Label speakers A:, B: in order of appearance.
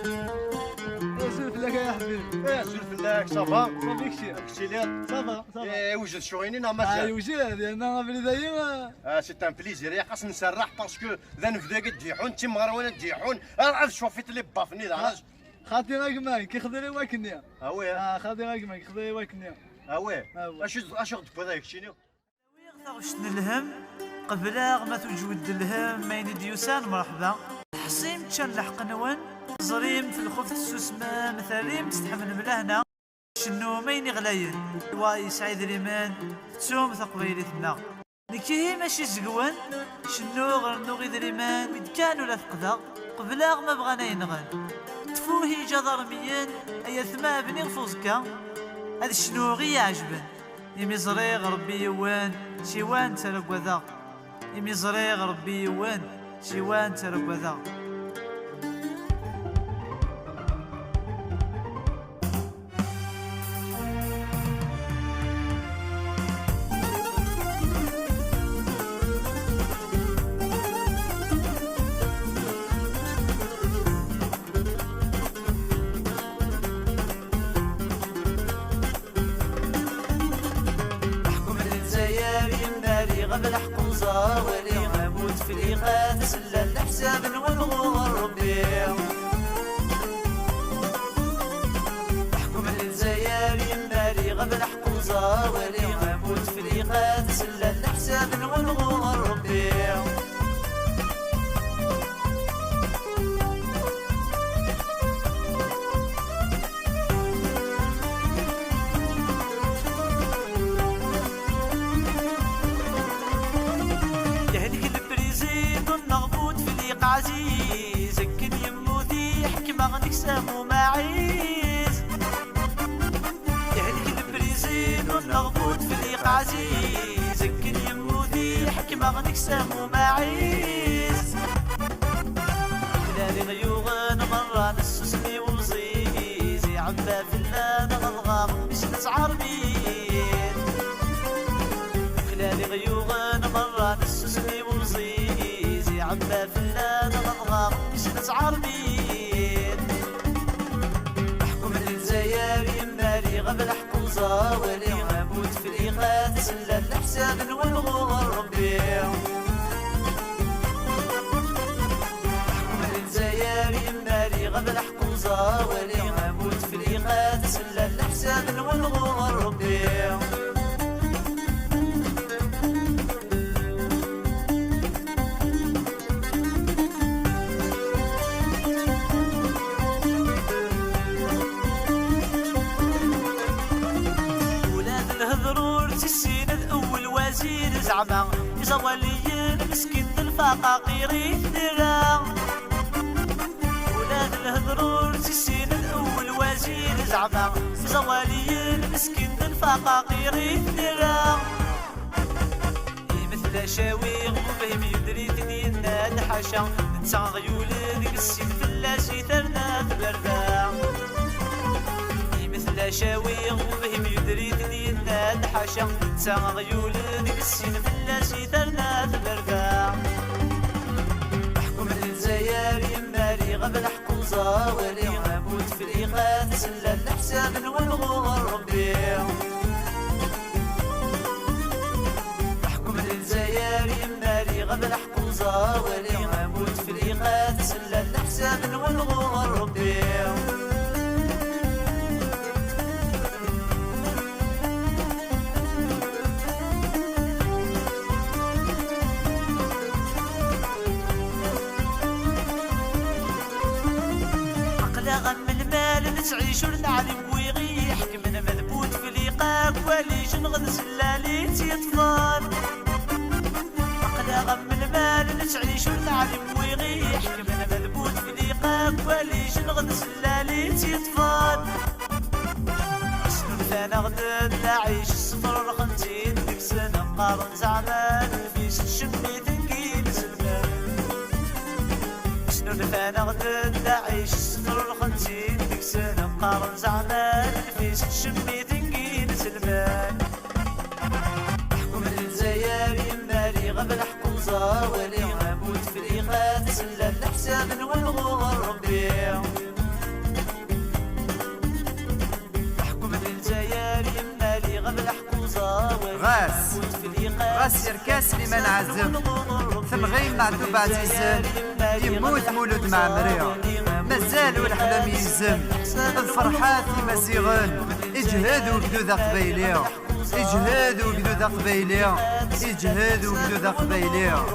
A: سولف لك يا حبيبي.
B: سولف لك صافا.
A: صافي كشي.
B: كشي ليا.
A: صافا صافا.
B: وجد شوينين مازال.
A: وجد لأن بلي دايما.
B: سي ان بليزير يا خاص نسرح باسكو ذا نفدا تجيحون تي مغرونا تجيحون راه شوفيت لي بافني علاش.
A: خاطي راكمان كيخدري واكنيا.
B: وي.
A: خاطي راكمان كيخدري واكنيا.
B: وي. اش غد هذاك الشيء.
C: شن الهم قبلاغ ما توجود الهم ما ينديوسان مرحبا حصيم تشان لحق نون زريم في الخوف السوسمة مثاليم تستحمل بلهنا شنو مين غلاين واي سعيد ريمان تسوم ثقبيلتنا نكيه ماشي زقوان شنو غرنو غيد ريمان ويد كانوا لا تقدر قبلاغ ما بغانا ينغن تفوهي جدرميين اي ثما بني غفوزكا هذا شنو غي عجبن يمي زريغ ربي يوان شيوان ترق وذا يمي زريغ ربي يوان شيوان ترق وذا غبل حكم زاوري غموت في الإيقاظ سلا الحساب والغور ربي حكم الجزائر يماري غبل حكم زاوري غموت في الإيقاظ سلا الحساب والغور ربي عزيز كن يموتي حكمة غنكسام وماعيز يهلك البريزين والنغبوط في الريق عزيز كن يموتي حكمة غنكسام وماعيز خلالي غيوغن مرة نسوسني ومزيزي عبا في اللان غلغام مش نزعر بيد خلالي غيوغن مرة نسوسني ومزيزي عبا في اللان غلغام مش نزعر بيد حكم الجزائر يماري غبل حكم زاوري غموت في الإيقاظ سلا الحساب والغور ربي حكم الجزائر يماري غبل حكم زاوري غموت في الإيقاظ سلا الحساب والغور ربي زعما زوالي مسكين الفقاقير يدرا ولاد الهضرور سيسين الاول وزير زعما زوالي مسكين الفقاقير يدرا مثل شاويغ وفهم يدري دنيا الحاشا نتا غيول ذيك السيد فلاسي ثرنا بردا مثل شاويغ وفهم يدري دنيا الحاشا نتا غيول ذيك السين فلاسي ثرنا بردا حكم الجزائر يماري غبل حكم زاوري غموت في الإيقاظ سلا الحساب والغور ربي حكم الجزائر يماري غبل حكم زاوري غموت في الإيقاظ سلا الحساب والغور ربي غم المال نتعيش ونعلم ويغي حكمنا مذبوت في لقاك وليش نغد سلاليت يطفال عقلا غم المال نتعيش ونعلم ويغي حكمنا مذبوت في لقاك وليش نغد سلاليت يطفال سنون ثانا غدد نعيش الصفر رخنتين ديك سنة قارن زعمان فيش الشميت نقيل سلمان سنون ثانا غدد نعيش الصفر رخنتين ديك سنة قارن زعمان فيش الشميت نقيل سلمان حكم الجزائر يماري غبل حكم زاوري غموت في الإيقاظ سلا الحساب والغور ربي غاس يركاس لمن عزم ثمغيم معدوب عزيزان يموت مولود مع مريا مازال والحلم يزم الفرحات مزيغن اجهادوا بدو قبيلية اجهادوا بدو قبيلية اجهادوا بدو قبيلية